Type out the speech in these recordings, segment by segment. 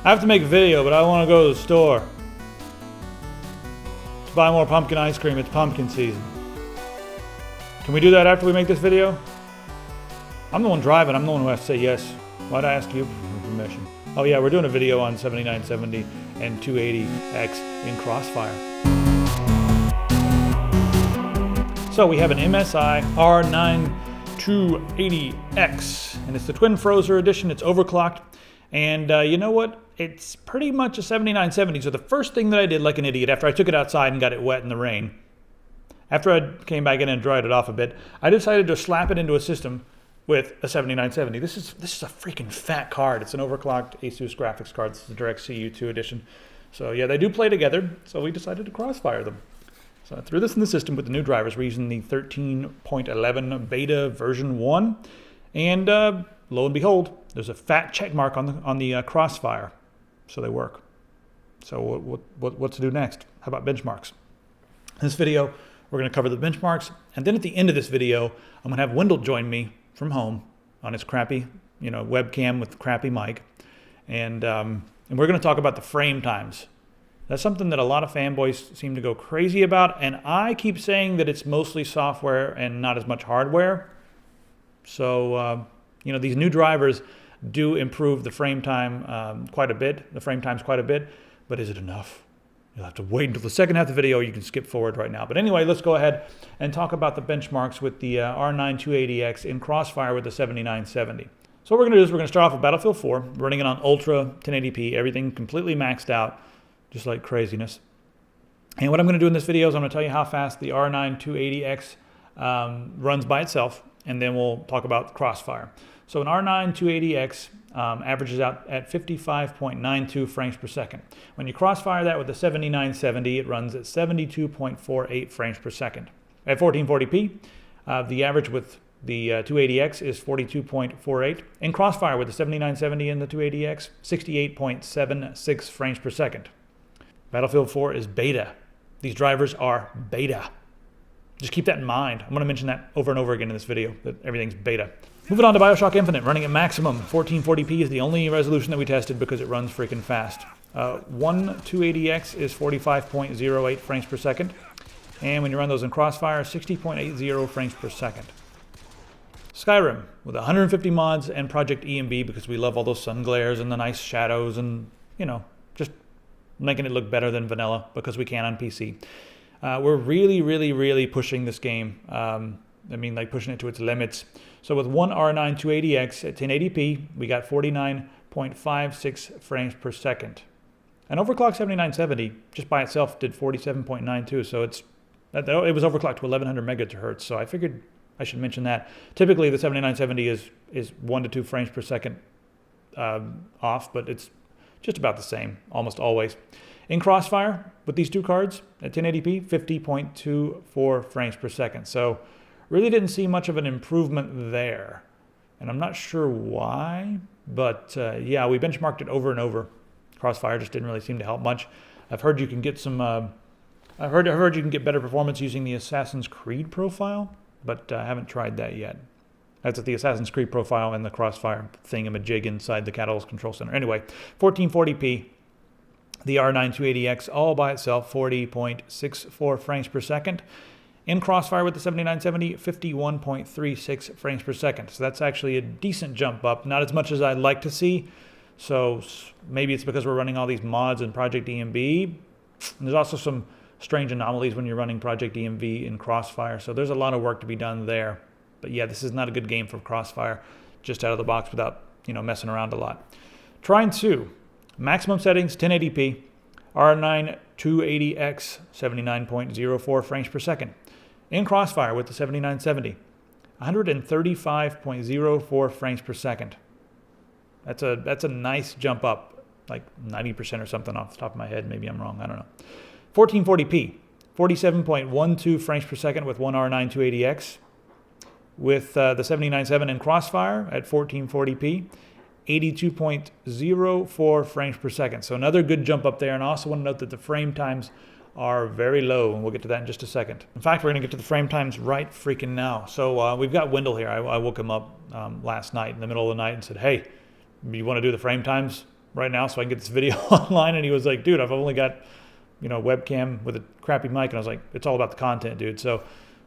I have to make a video, but I want to go to the store to buy more pumpkin ice cream. It's pumpkin season. Can we do that after we make this video? I'm the one driving. I'm the one who has to say yes. Why'd I ask you for permission? Oh yeah, we're doing a video on 7970 and 280X in Crossfire. So we have an MSI R9 280X, and it's the Twin Frozer edition. It's overclocked, and you know what? It's pretty much a 7970. So the first thing that I did like an idiot after I took it outside and got it wet in the rain, after I came back in and dried it off a bit, I decided to slap it into a system with a 7970. This is a freaking fat card. It's an overclocked Asus graphics card. This is the DirectCU 2 edition. So yeah, they do play together. So we decided to crossfire them. So I threw this in the system with the new drivers. We're using the 13.11 beta version 1. And lo and behold, there's a fat check mark on the Crossfire. So they work. So what to do next? How about benchmarks? In this video, we're going to cover the benchmarks. And then at the end of this video, I'm going to have Wendell join me from home on his crappy, webcam with crappy mic. And we're going to talk about the frame times. That's something that a lot of fanboys seem to go crazy about, and I keep saying that it's mostly software and not as much hardware. So, these new drivers do improve the frame time quite a bit, but is it enough? You'll have to wait until the second half of the video, or you can skip forward right now. But anyway, let's go ahead and talk about the benchmarks with the R9 280X in Crossfire with the 7970. So what we're going to do is we're going to start off with Battlefield 4, running it on Ultra 1080p, everything completely maxed out, just like craziness. And what I'm going to do in this video is I'm going to tell you how fast the R9 280X runs by itself, and then we'll talk about Crossfire. So an R9 280X averages out at 55.92 frames per second. When you crossfire that with the 7970, it runs at 72.48 frames per second. At 1440p, the average with the 280X is 42.48. In Crossfire with the 7970 and the 280X, 68.76 frames per second. Battlefield 4 is beta. These drivers are beta. Just keep that in mind. I'm going to mention that over and over again in this video, that everything's beta. Moving on to Bioshock Infinite, running at maximum. 1440p is the only resolution that we tested because it runs freaking fast. One 280X is 45.08 frames per second. And when you run those in Crossfire, 60.80 frames per second. Skyrim, with 150 mods and Project EMB, because we love all those sun glares and the nice shadows and, just making it look better than vanilla because we can on PC. We're really pushing this game. Pushing it to its limits. So with one R9 280X at 1080p, we got 49.56 frames per second. An overclocked 7970 just by itself did 47.92. So it was overclocked to 1100 megahertz. So I figured I should mention that. Typically the 7970 is 1 to 2 frames per second off, but it's just about the same almost always. In Crossfire, with these two cards at 1080p, 50.24 frames per second. So really didn't see much of an improvement there. And I'm not sure why, but yeah, we benchmarked it over and over. Crossfire just didn't really seem to help much. I've heard you can get I've heard you can get better performance using the Assassin's Creed profile, but I haven't tried that yet. That's the Assassin's Creed profile and the Crossfire thingamajig inside the Catalyst Control Center. Anyway, 1440p. The R9 280X all by itself, 40.64 frames per second. In Crossfire with the 7970, 51.36 frames per second. So that's actually a decent jump up. Not as much as I'd like to see. So maybe it's because we're running all these mods in Project EMB. And there's also some strange anomalies when you're running Project EMB in Crossfire. So there's a lot of work to be done there. But yeah, this is not a good game for Crossfire just out of the box without, messing around a lot. Trine 2. Maximum settings, 1080p, R9 280X, 79.04 frames per second. In Crossfire with the 7970, 135.04 frames per second. That's a nice jump up, like 90% or something off the top of my head. Maybe I'm wrong, I don't know. 1440p, 47.12 frames per second with one R9 280X. With the 7970 in Crossfire at 1440p, 82.04 frames per second. So another good jump up there. And I also want to note that the frame times are very low, and we'll get to that in just a second. In fact, we're going to get to the frame times right freaking now. So we've got Wendell here. I woke him up last night in the middle of the night and said, hey, you want to do the frame times? right now so I can get this video online. And he was like, dude, I've only got, a webcam with a crappy mic. And I was like, it's all about the content, dude. So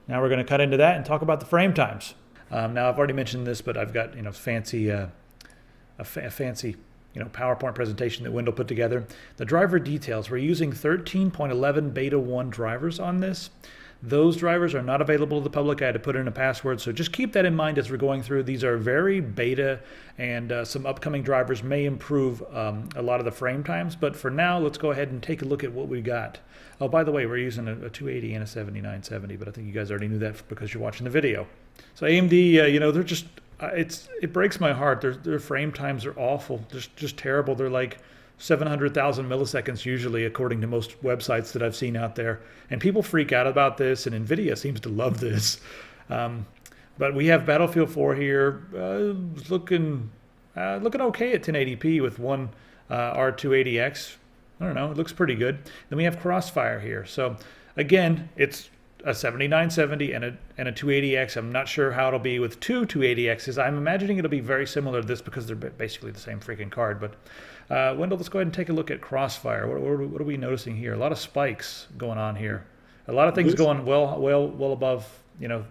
now we're going to cut into that and talk about the frame times. Now I've already mentioned this, but I've got, fancy, a fancy, PowerPoint presentation that Wendell put together. The driver details, we're using 13.11 beta 1 drivers on this. Those drivers are not available to the public. I had to put in a password, so just keep that in mind as we're going through. These are very beta, and some upcoming drivers may improve a lot of the frame times. But for now, let's go ahead and take a look at what we got. Oh, by the way, we're using a 280 and a 7970, but I think you guys already knew that because you're watching the video. So AMD, they're just, it breaks my heart. Their frame times are awful, just terrible. They're like 700,000 milliseconds usually, according to most websites that I've seen out there. And people freak out about this, and NVIDIA seems to love this. But we have Battlefield 4 here, looking okay at 1080p with one R280X. I don't know, it looks pretty good. Then we have Crossfire here. So again, it's a 7970 and a 280X. I'm not sure how it'll be with two 280Xs. I'm imagining it'll be very similar to this because they're basically the same freaking card. But Wendell, let's go ahead and take a look at Crossfire. What are we noticing here? A lot of spikes going on here. A lot of things going well above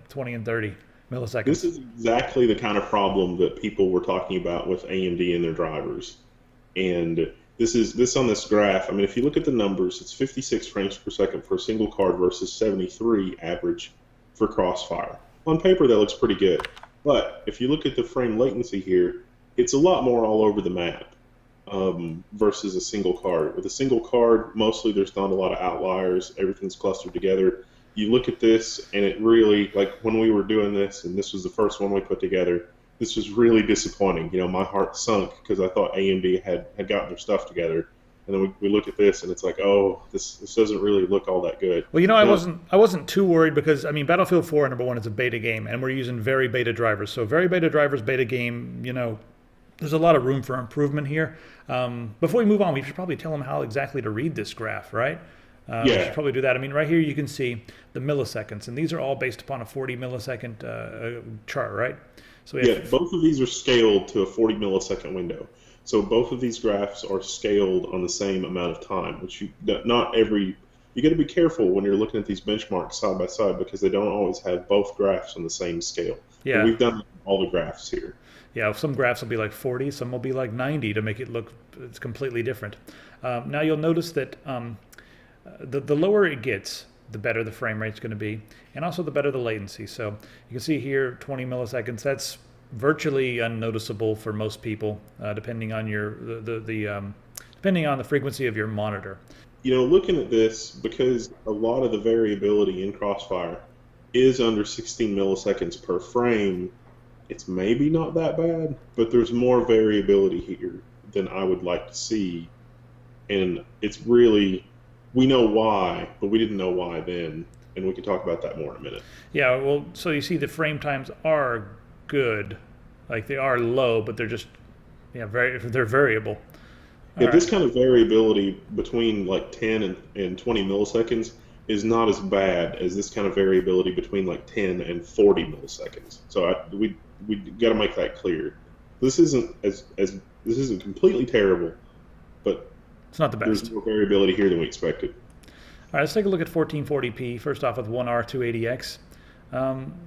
20 and 30 milliseconds. This is exactly the kind of problem that people were talking about with AMD and their drivers. And this on this graph, I mean, if you look at the numbers, it's 56 frames per second for a single card versus 73 average for Crossfire. On paper, that looks pretty good. But if you look at the frame latency here, it's a lot more all over the map versus a single card. With a single card, mostly there's not a lot of outliers. Everything's clustered together. You look at this, and it really, like when we were doing this, and this was the first one we put together, this was really disappointing. My heart sunk because I thought AMD had gotten their stuff together, and then we look at this and it's like, oh, this doesn't really look all that good. Well, I wasn't too worried because Battlefield 4 number one is a beta game, and we're using very beta drivers. So very beta drivers, beta game. There's a lot of room for improvement here. Before we move on, we should probably tell them how exactly to read this graph, right? Yeah. We should probably do that. Right here you can see the milliseconds, and these are all based upon a 40 millisecond chart, right? So both of these are scaled to a 40 millisecond window. So both of these graphs are scaled on the same amount of time, which you got to be careful when you're looking at these benchmarks side by side because they don't always have both graphs on the same scale. Yeah. But we've done all the graphs here. Yeah, some graphs will be like 40, some will be like 90 to make it look it's completely different. Now you'll notice that the lower it gets, the better the frame rate's going to be, and also the better the latency. So you can see here 20 milliseconds. That's virtually unnoticeable for most people, depending on depending on the frequency of your monitor. Looking at this, because a lot of the variability in Crossfire is under 16 milliseconds per frame, it's maybe not that bad, but there's more variability here than I would like to see, and it's really, we know why, but we didn't know why then, and we can talk about that more in a minute. Yeah, well, so you see the frame times are good, like they are low, but they're just, they're variable. Yeah, this kind of variability between like 10 and 20 milliseconds is not as bad as this kind of variability between like 10 and 40 milliseconds. So we got to make that clear. This isn't this isn't completely terrible, but it's not the best. There's more variability here than we expected. All right, let's take a look at 1440p. First off, with 1R280X,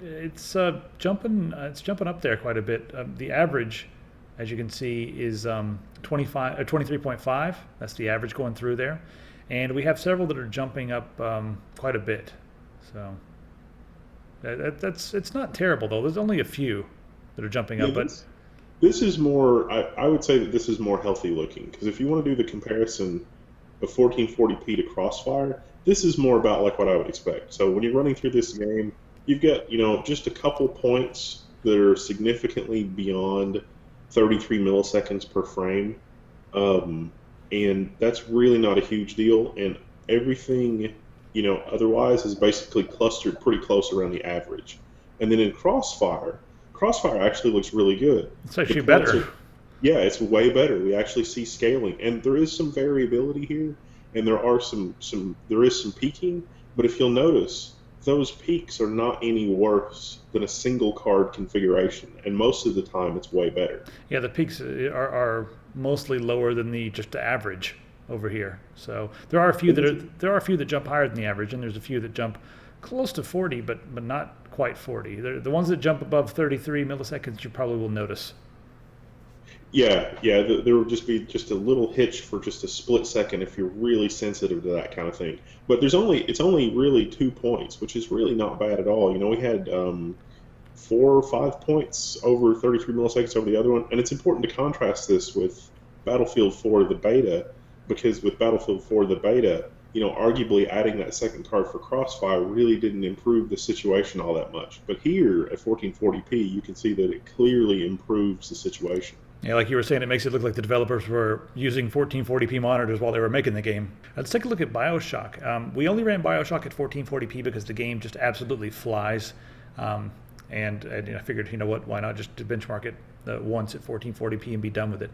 it's jumping up there quite a bit. The average, as you can see, is 23.5. That's the average going through there, and we have several that are jumping up quite a bit. So it's not terrible though. There's only a few that are jumping up, but this is more. I would say that this is more healthy looking because if you want to do the comparison of 1440p to Crossfire, this is more about like what I would expect. So when you're running through this game, you've got just a couple points that are significantly beyond 33 milliseconds per frame, and that's really not a huge deal. And everything otherwise is basically clustered pretty close around the average. And then in Crossfire actually looks really good. It's actually better. Yeah, it's way better. We actually see scaling, and there is some variability here, and there is some peaking. But if you'll notice, those peaks are not any worse than a single card configuration, and most of the time it's way better. Yeah, the peaks are mostly lower than just the average over here. So there are a few that jump higher than the average, and there's a few that jump close to 40, but not quite 40. The ones that jump above 33 milliseconds, you probably will notice. Yeah, there will just be just a little hitch for just a split second if you're really sensitive to that kind of thing. But it's only really 2 points, which is really not bad at all. We had 4 or 5 points over 33 milliseconds over the other one, and it's important to contrast this with Battlefield 4 the beta, because with Battlefield 4 the beta, arguably adding that second card for Crossfire really didn't improve the situation all that much. But here at 1440p, you can see that it clearly improves the situation. Yeah, like you were saying, it makes it look like the developers were using 1440p monitors while they were making the game. Let's take a look at Bioshock. We only ran Bioshock at 1440p because the game just absolutely flies. And I figured, why not just benchmark it once at 1440p and be done with it.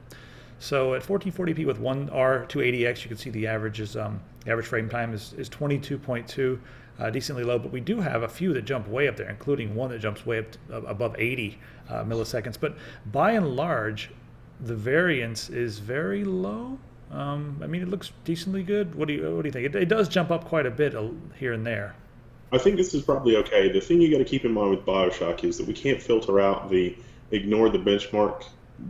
So at 1440p with 1R280X, you can see the average frame time is 22.2, decently low. But we do have a few that jump way up there, including one that jumps way up above 80 milliseconds. But by and large, the variance is very low. It looks decently good. What do you think? It does jump up quite a bit here and there. I think this is probably okay. The thing you got to keep in mind with Bioshock is that we can't filter out the ignore the benchmark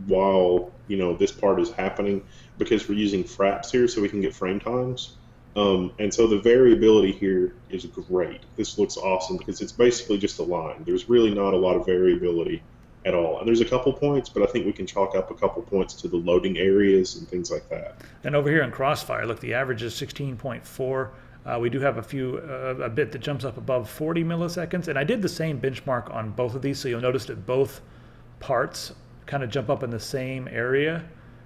while this part is happening, because we're using fraps here, so we can get frame times. And so the variability here is great. This looks awesome because it's basically just a line. There's really not a lot of variability at all. And there's a couple points, but I think we can chalk up a couple points to the loading areas and things like that. And over here in Crossfire, look, the average is 16.4. We do have a bit that jumps up above 40 milliseconds. And I did the same benchmark on both of these, so you'll notice that both parts kind of jump up in the same area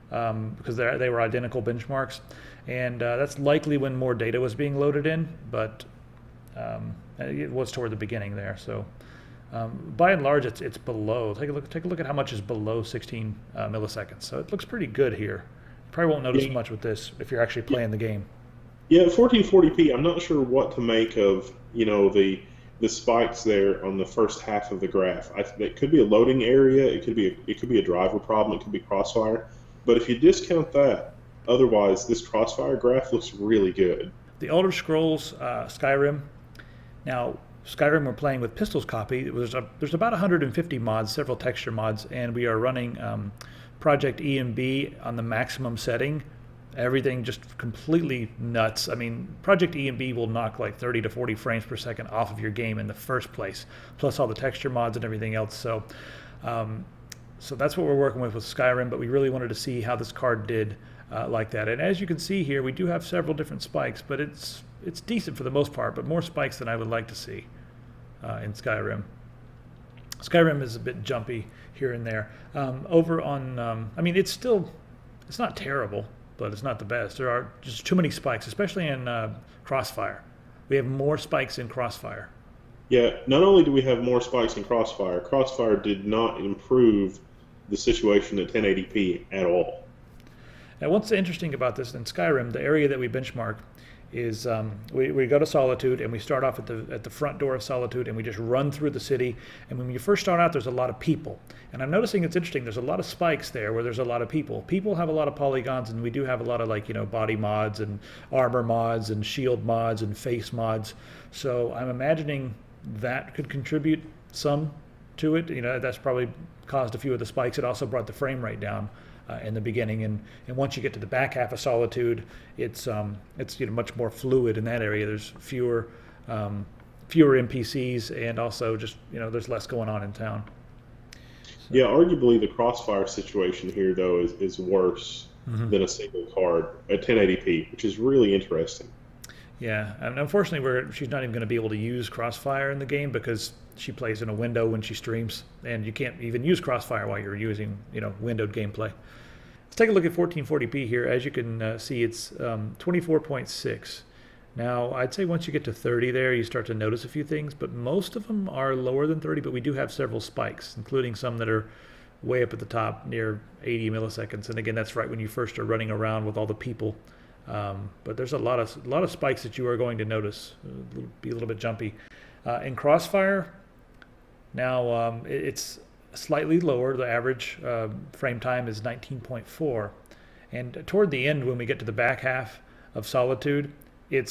because they were identical benchmarks. And that's likely when more data was being loaded in, but it was toward the beginning there. So by and large, it's below. Take a look at how much is below 16 milliseconds. So it looks pretty good here. You probably won't notice much with this if you're actually playing the game. Yeah, 1440p, I'm not sure what to make of, the spikes there on the first half of the graph. It could be a loading area, it could be a driver problem, it could be Crossfire. But if you discount that, otherwise this Crossfire graph looks really good. The Elder Scrolls Skyrim. Now, Skyrim we're playing with Pistol's copy. There's about 150 mods, several texture mods, and we are running Project EMB on the maximum setting. Everything just completely nuts. Project EMB will knock like 30 to 40 frames per second off of your game in the first place, plus all the texture mods and everything else. So that's what we're working with Skyrim, but we really wanted to see how this card did like that. And as you can see here, we do have several different spikes, but it's decent for the most part, but more spikes than I would like to see in Skyrim. Skyrim is a bit jumpy here and there. Over on, it's not terrible, but it's not the best. There are just too many spikes, especially in Crossfire. We have more spikes in Crossfire. Yeah, not only do we have more spikes in Crossfire, Crossfire did not improve the situation at 1080p at all. Now, what's interesting about this in Skyrim, the area that we benchmark is we go to Solitude, and we start off at the front door of Solitude, and we just run through the city. And when you first start out, there's a lot of people. And I'm noticing it's interesting, there's a lot of spikes there where there's a lot of people. People have a lot of polygons, and we do have a lot of body mods and armor mods and shield mods and face mods. So I'm imagining that could contribute some to it. That's probably caused a few of the spikes. It also brought the frame rate down in the beginning, and once you get to the back half of Solitude, it's much more fluid in that area. There's fewer NPCs, and also just there's less going on in town. So. Yeah, arguably the Crossfire situation here though is worse than a single card at 1080p, which is really interesting. Yeah, and unfortunately, she's not even going to be able to use Crossfire in the game because she plays in a window when she streams, and you can't even use Crossfire while you're using windowed gameplay. Let's take a look at 1440p here. As you can see, it's 24.6. Now, I'd say once you get to 30 there, you start to notice a few things, but most of them are lower than 30, but we do have several spikes, including some that are way up at the top near 80 milliseconds. And again, that's right when you first are running around with all the people. But there's a lot of spikes that you are going to notice. It'll be a little bit jumpy. In Crossfire, now it's slightly lower. The average frame time is 19.4. And toward the end, when we get to the back half of Solitude, you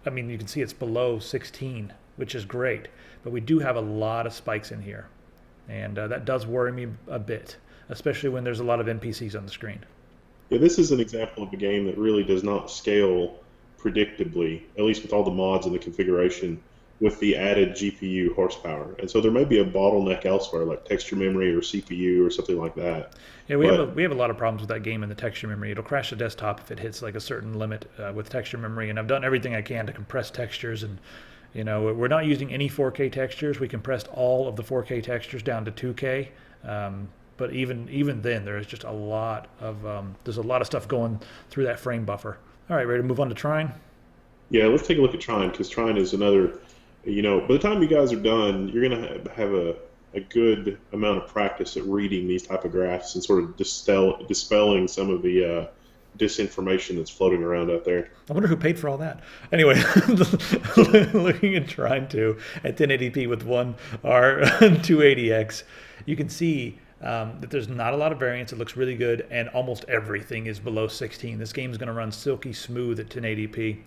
can see it's below 16, which is great. But we do have a lot of spikes in here. And that does worry me a bit, especially when there's a lot of NPCs on the screen. Yeah, this is an example of a game that really does not scale predictably, at least with all the mods and the configuration, with the added GPU horsepower. And so there may be a bottleneck elsewhere, like texture memory or CPU or something like that. Yeah, we have a lot of problems with that game in the texture memory. It'll crash the desktop if it hits like a certain limit with texture memory. And I've done everything I can to compress textures, and we're not using any 4K textures. We compressed all of the 4K textures down to 2K. But even then, there's just a lot of stuff going through that frame buffer. All right, ready to move on to Trine? Yeah, let's take a look at Trine, because Trine is another, by the time you guys are done, you're going to have a good amount of practice at reading these type of graphs and sort of dispelling some of the disinformation that's floating around out there. I wonder who paid for all that. Anyway, looking at Trine 2 at 1080p with one R280X, you can see that there's not a lot of variance. It looks really good, and almost everything is below 16. This game is going to run silky smooth at 1080p.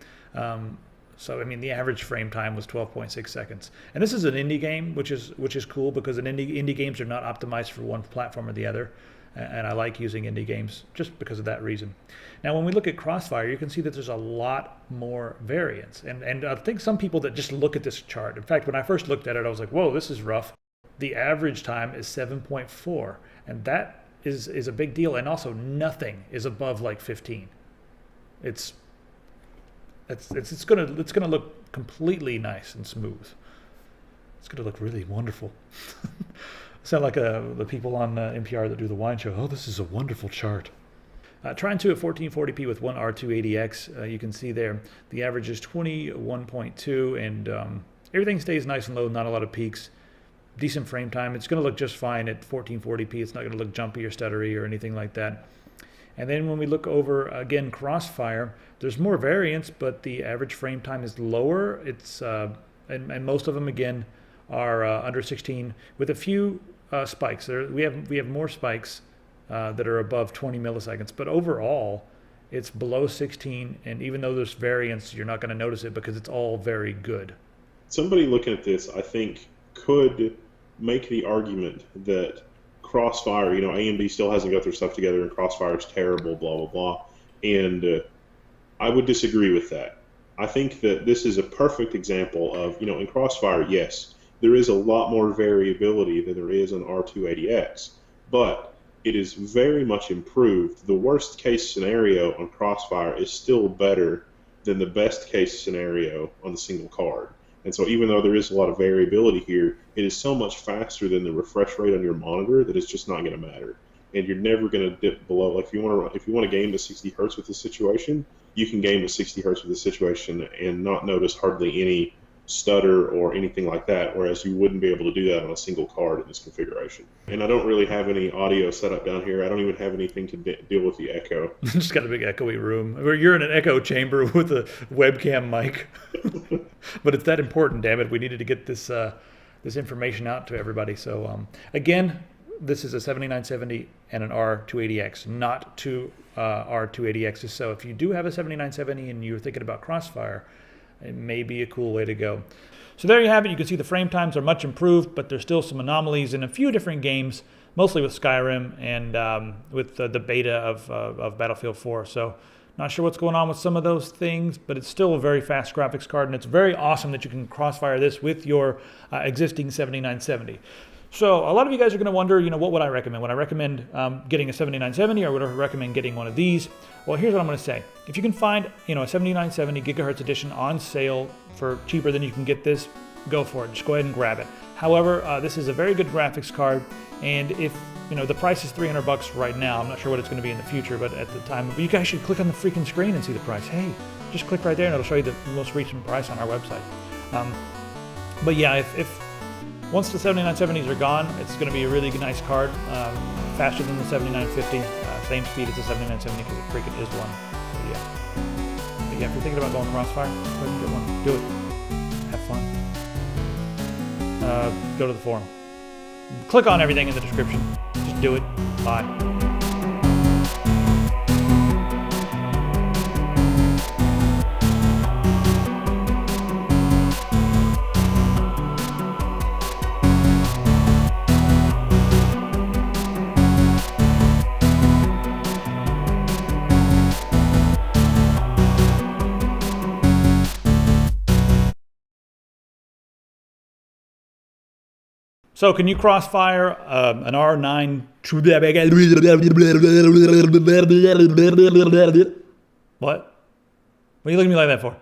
So the average frame time was 12.6 seconds. And this is an indie game, which is cool, because indie games are not optimized for one platform or the other. And I like using indie games just because of that reason. Now, when we look at Crossfire, you can see that there's a lot more variance. And I think some people that just look at this chart, in fact, when I first looked at it, I was like, whoa, this is rough. The average time is 7.4, and that is a big deal. And also, nothing is above like 15. It's gonna look completely nice and smooth. It's gonna look really wonderful. Sound like the people on NPR that do the wine show. Oh, this is a wonderful chart. Trine 2 at 1440p with one R280X. You can see there the average is 21.2, and everything stays nice and low. Not a lot of peaks. Decent frame time. It's going to look just fine at 1440p. It's not going to look jumpy or stuttery or anything like that. And then when we look over, again, Crossfire, there's more variance, but the average frame time is lower. It's and most of them, again, are under 16, with a few spikes. We have more spikes that are above 20 milliseconds. But overall, it's below 16, and even though there's variance, you're not going to notice it because it's all very good. Somebody looking at this, I think, could make the argument that Crossfire, AMD still hasn't got their stuff together and Crossfire is terrible, blah, blah, blah. And I would disagree with that. I think that this is a perfect example of, in Crossfire, yes, there is a lot more variability than there is on R280X, but it is very much improved. The worst case scenario on Crossfire is still better than the best case scenario on the single card. And so even though there is a lot of variability here, it is so much faster than the refresh rate on your monitor that it's just not going to matter. And you're never going to dip below. Like if you want to game to 60 hertz with this situation, you can game to 60 hertz with this situation and not notice hardly any stutter or anything like that, whereas you wouldn't be able to do that on a single card in this configuration. And I don't really have any audio set up down here. I don't even have anything to deal with the echo. Just got a big echoey room. You're in an echo chamber with a webcam mic. But it's that important, damn it. We needed to get this information out to everybody. So again, this is a 7970 and an R280X, not two R280Xs. So if you do have a 7970 and you're thinking about Crossfire, it may be a cool way to go. So there you have it. You can see the frame times are much improved, but there's still some anomalies in a few different games, mostly with Skyrim and with the beta of Battlefield 4. So not sure what's going on with some of those things, but it's still a very fast graphics card, and it's very awesome that you can Crossfire this with your existing 7970. So a lot of you guys are going to wonder, what would I recommend? Would I recommend getting a 7970, or would I recommend getting one of these? Well, here's what I'm going to say. If you can find, a 7970 gigahertz edition on sale for cheaper than you can get this, go for it. Just go ahead and grab it. However, this is a very good graphics card, and if the price is $300 right now, I'm not sure what it's going to be in the future, but at the time, you guys should click on the freaking screen and see the price. Hey, just click right there, and it'll show you the most recent price on our website. But yeah, if once the 7970s are gone, it's going to be a really nice card, faster than the 7950, same speed as the 7970 because it freaking is one. But yeah, if you're thinking about going Crossfire, go ahead and get one. Do it. Have fun. Go to the forum. Click on everything in the description. Just do it. Bye. So can you crossfire an R9? What? What are you looking at me like that for?